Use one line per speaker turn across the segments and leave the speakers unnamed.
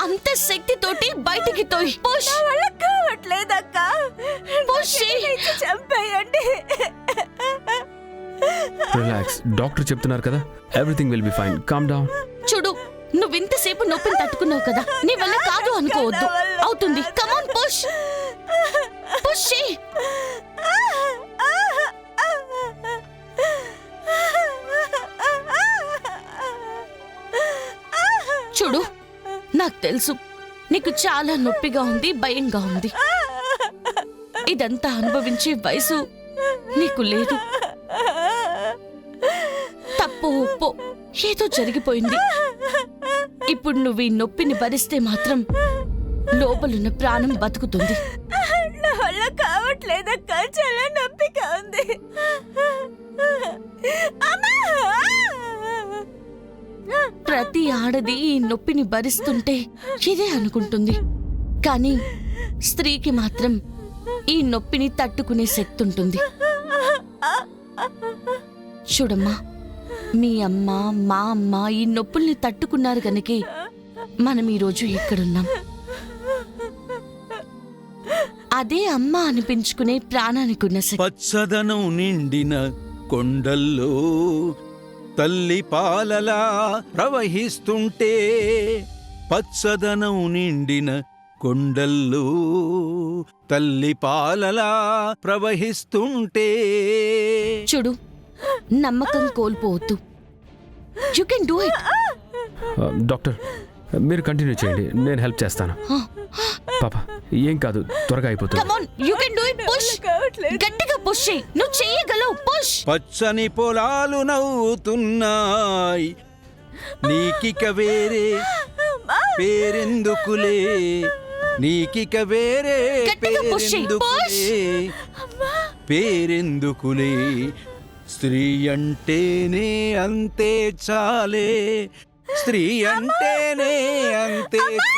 అంత శక్తితోటి బయటికి తోయి. పుష్.
కావట్లేదక్క, చంపేయండి.
రిలాక్స్, డాక్టర్ చెప్తున్నారు కదా, everything will be fine. Calm down.
చూడు, నువ్వింతసేపు నొప్పిని తట్టుకున్నావు కదా, నీ వల్ల కాదు అనుకోవద్దు. అవుతుంది. కమాన్, పుష్ పుష్. చూడు, నాకు తెలుసు నీకు చాలా నొప్పిగా ఉంది, భయంగా ఉంది. ఇదంతా అనుభవించే వయసు నీకు లేదు. తప్పు ఒప్పో ఏదో జరిగిపోయింది. ఇప్పుడు నువ్వు ఈ నొప్పిని భరిస్తే మాత్రం లోపలున్న ప్రాణం బతుకుతుంది.
నా వల్ల కావట్లేదక్క, చాలా నొప్పిగా ఉంది.
ప్రతి ఆడది ఈ నొప్పిని భరిస్తుంటే ఇదే అనుకుంటుంది. కానీ స్త్రీకి మాత్రం ఈ నొప్పిని తట్టుకునే శక్తి ఉంటుంది. చూడమ్మా, మీ అమ్మ, మా అమ్మ ఈ నొప్పుల్ని తట్టుకున్నారు గనుకే మనం ఈరోజు ఇక్కడున్నాం. అదే అమ్మ అనిపించుకునే ప్రాణానికున్న శక్తి.
పచ్చదనం నిండిన కొండల్లో తల్లి పాలలా ప్రవహిస్తుంటే, పచ్చదనం నిండిన కొండల్లో తల్లి పాలలా ప్రవహిస్తుంటే.
చూడు, నమ్మకం కోల్పోవద్దు. You can do it.
Doctor, మీరు కంటిన్యూ చేయండి, నేను హెల్ప్ చేస్తాను. పాప, ఏం కాదు, త్వరగా అయిపోతుంది.
Come on, you can do it. Push. గట్టిగా పుష్ చేయి. నువ్వు చేయగలవు. పుష్.
పచ్చని పొలాలు నవ్వుతున్నాయి, నీకిక వేరే పేరెందుకులే, నీకిక వేరే పేరెందుకులే, స్త్రీ అంటేనే అంతే చాలే, స్త్రీ అంటేనే అంతే చాలే.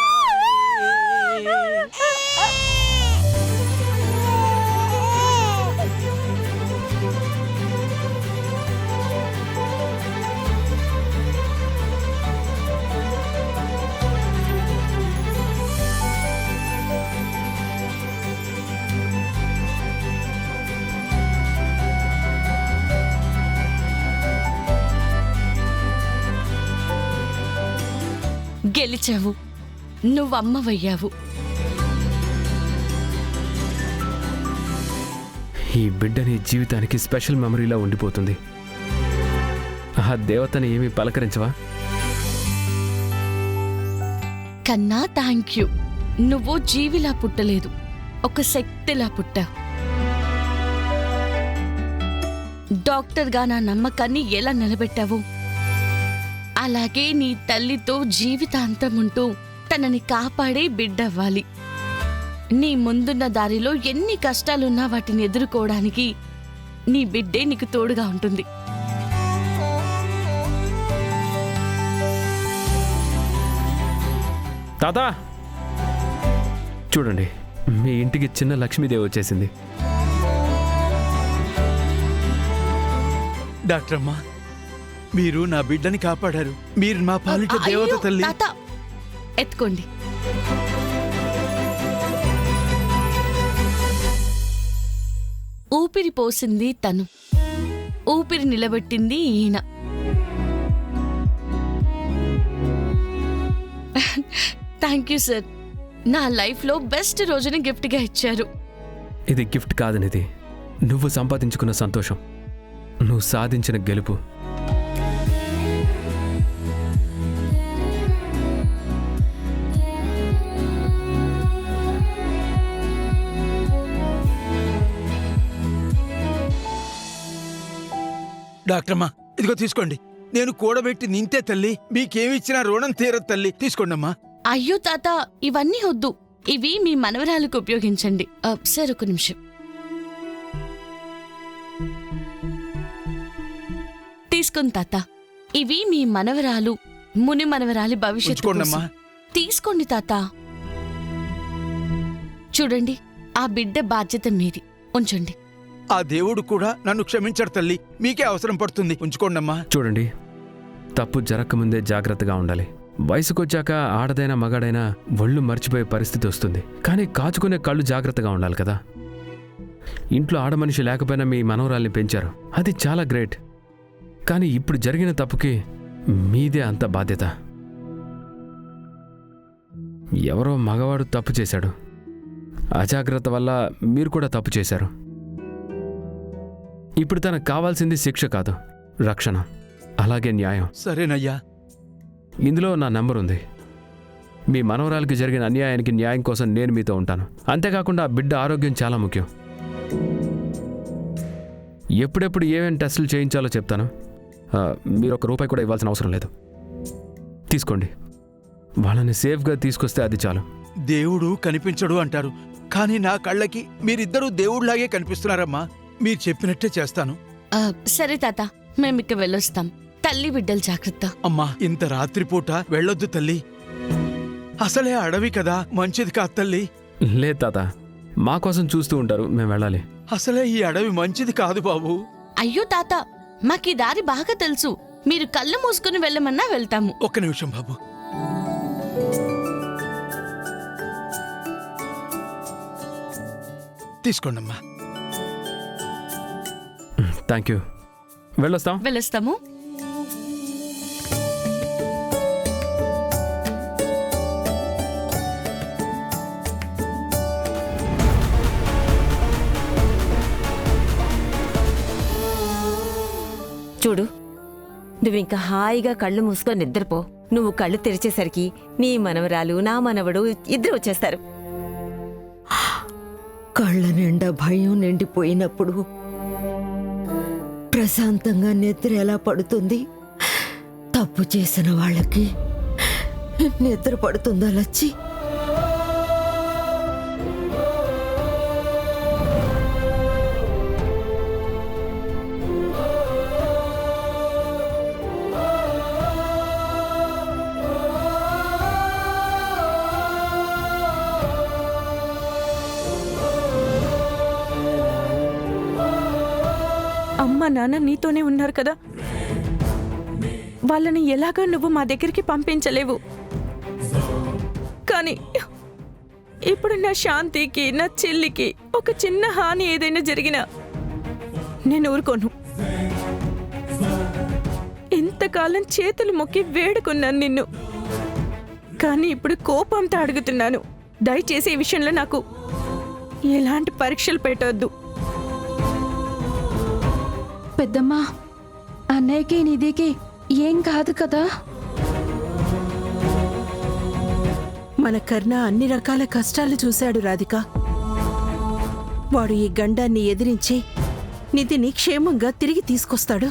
గెలిచావు. నువ్వమ్మవయ్యావు.
ఈ బిడ్డని జీవితానికి స్పెషల్ మెమరీలా ఉండిపోతుంది. ఆ దేవతని ఏమీ పలకరించవా?
కన్నా థ్యాంక్ యూ. నువ్వు జీవిలా పుట్టలేదు, ఒక శక్తిలా పుట్టావు. డాక్టర్గా నా నమ్మకాన్ని ఎలా నిలబెట్టావు, అలాగే నీ తల్లితో జీవితాంతం ఉంటూ తనని కాపాడే బిడ్డవ్వాలి. నీ ముందున్న దారిలో ఎన్ని కష్టాలున్నా వాటిని ఎదుర్కోవడానికి నీ బిడ్డే నీకు తోడుగా ఉంటుంది.
తాతా, చూడండి, మీ ఇంటికి చిన్న లక్ష్మీదేవి వచ్చేసింది.
డాక్టర్ అమ్మా, మీరు నా బిడ్డని కాపాడారు. మీరు మా పాలిట దేవత తల్లి.
తాత, ఎత్తుకోండి. ఊపిరి పోసింది తను, ఊపిరి నిలబెట్టింది ఈయన. Thank you sir. నా లైఫ్లో బెస్ట్ రోజుని గిఫ్ట్గా ఇచ్చారు.
ఇది గిఫ్ట్ కాదనిది, నువ్వు సంపాదించుకున్న సంతోషం, నువ్వు సాధించిన గెలుపు.
డాక్టర్మా, ఇదిగో తీసుకోండి. నేను కూడబెట్టి నింతే తల్లి, మీకేమిచ్చినా రుణం తీరదు తల్లి. తీసుకోండమ్మా.
అయ్యో తాత, ఇవన్నీ వద్దు. ఇవి మీ మనవరాలకు ఉపయోగించండి. సార్, ఒక నిమిషం. తీసుకోండి తాత. ఇవి మీ మనవరాలు, ముని మనవరాలి భవిష్యత్తు కోసం. తీసుకోండి తాత. చూడండి, ఆ బిడ్డ బాధ్యత మీది. ఉంచండి.
ఆ దేవుడు కూడా నన్ను క్షమించడు తల్లి, మీకే అవసరం పడుతుంది. ఉంచుకోండమ్మా.
చూడండి, తప్పు జరగకముందే జాగ్రత్తగా ఉండాలి. వయసుకొచ్చాక ఆడదైనా మగాడైనా ఒళ్ళు మర్చిపోయే పరిస్థితి వస్తుంది. కానీ కాచుకునే కళ్ళు జాగ్రత్తగా ఉండాలి కదా. ఇంట్లో ఆడమనిషి లేకపోయినా మీ మనవరాల్ని పెంచారు, అది చాలా గ్రేట్. కానీ ఇప్పుడు జరిగిన తప్పుకి మీదే అంత బాధ్యత. ఎవరో మగవాడు తప్పు చేశాడు, అజాగ్రత్త వల్ల మీరు కూడా తప్పు చేశారు. ఇప్పుడు తనకు కావాల్సింది శిక్ష కాదు, రక్షణ, అలాగే న్యాయం.
సరేనయ్యా.
ఇందులో నా నంబర్ ఉంది. మీ మనవరాలకి జరిగిన అన్యాయానికి న్యాయం కోసం నేను మీతో ఉంటాను. అంతేకాకుండా ఆ బిడ్డ ఆరోగ్యం చాలా ముఖ్యం. ఎప్పుడెప్పుడు ఏమేమి టెస్టులు చేయించాలో చెప్తాను. మీరు ₹1 కూడా ఇవ్వాల్సిన అవసరం లేదు. తీసుకోండి. వాళ్ళని సేఫ్గా తీసుకొస్తే అది చాలు.
దేవుడు కనిపించడు అంటారు, కానీ నా కళ్ళకి మీరిద్దరూ దేవుళ్లాగే కనిపిస్తున్నారమ్మా. మీరు చెప్పినట్టే చేస్తాను.
సరే తాత, మేమిక్క వెళ్ళొస్తాం. తల్లి బిడ్డలు జాగ్రత్త.
అమ్మా, ఇంత రాత్రిపూట వెళ్ళొద్దు తల్లి. అసలే అడవి కదా, మంచిది కాదు తల్లి.
లేదు తాత, మా కోసం చూస్తూ ఉంటారు, మేము వెళ్ళాలి.
అసలే ఈ అడవి మంచిది కాదు బాబు.
అయ్యో తాత, మాకీ దారి బాగా తెలుసు. మీరు కళ్ళు మూసుకుని వెళ్ళమన్నా వెళ్తాము.
ఒక్క నిమిషం బాబు. తీసుకోండమ్మా.
Thank you. వెళ్ళొస్తాం.
వెళ్ళొస్తాము.
చూడు, నువ్వింక హాయిగా కళ్ళు మూసుకొని నిద్రపో. నువ్వు కళ్ళు తెరిచేసరికి నీ మనవరాలు, నా మనవడు ఇద్దరు వచ్చేస్తారు.
కళ్ళ నిండా భయం నిండిపోయినప్పుడు ప్రశాంతంగా నిద్ర ఎలా పడుతుంది? తప్పు చేసిన వాళ్ళకి నిద్ర పడుతుందా లచ్చి?
అమ్మ నాన్న నీతోనే ఉన్నారు కదా, వాళ్ళని ఎలాగో నువ్వు మా దగ్గరికి పంపించలేవు. కానీ ఇప్పుడు నా శాంతికి, నా చెల్లికి ఒక చిన్న హాని ఏదైనా జరిగినా నేను ఊరుకోను. ఇంతకాలం చేతులు మొక్కి వేడుకున్నాను నిన్ను, కానీ ఇప్పుడు కోపంతో అడుగుతున్నాను. దయచేసి ఈ విషయంలో నాకు ఎలాంటి పరీక్షలు పెట్టొద్దు.
పెద్దమ్మా, అన్నయ్యకి నిధికి ఏం కాదు కదా?
మన కర్ణ అన్ని రకాల కష్టాలు చూశాడు రాధిక. వాడు ఈ గండాన్ని ఎదిరించి నిధిని క్షేమంగా తిరిగి తీసుకొస్తాడు.